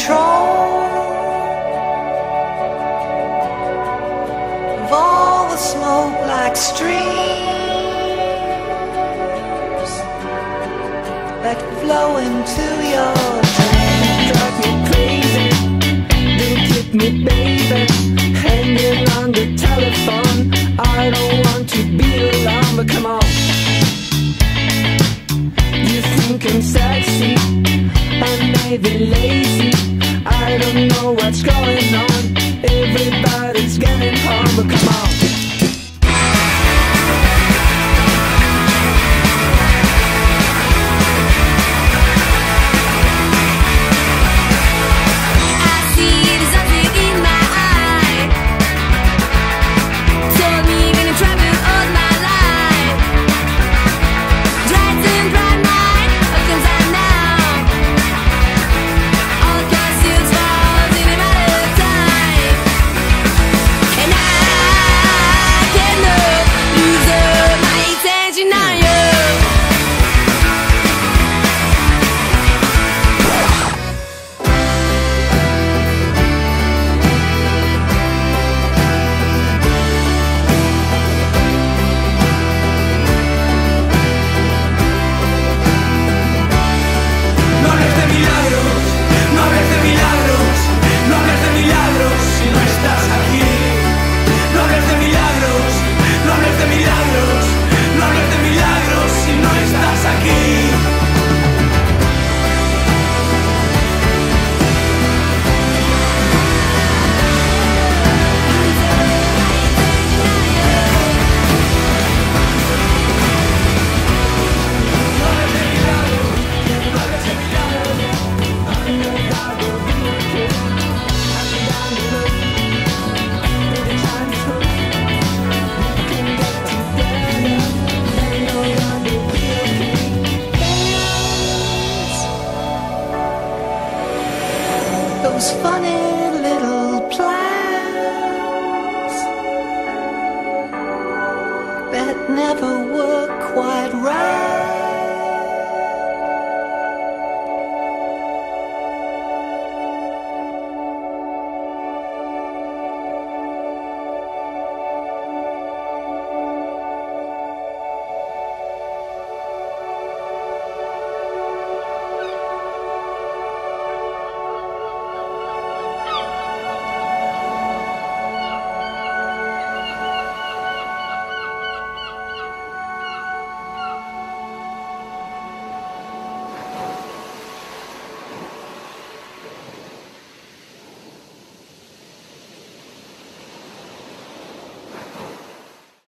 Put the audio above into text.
control of all the smoke like streams that flow into your dreams. Drive me crazy, don't keep me, baby, hanging on the telephone. I don't want to be alone, but come on. You think I'm sexy, I'm maybe lazy, I don't know what's going on. Everybody's getting home, but come on. Those funny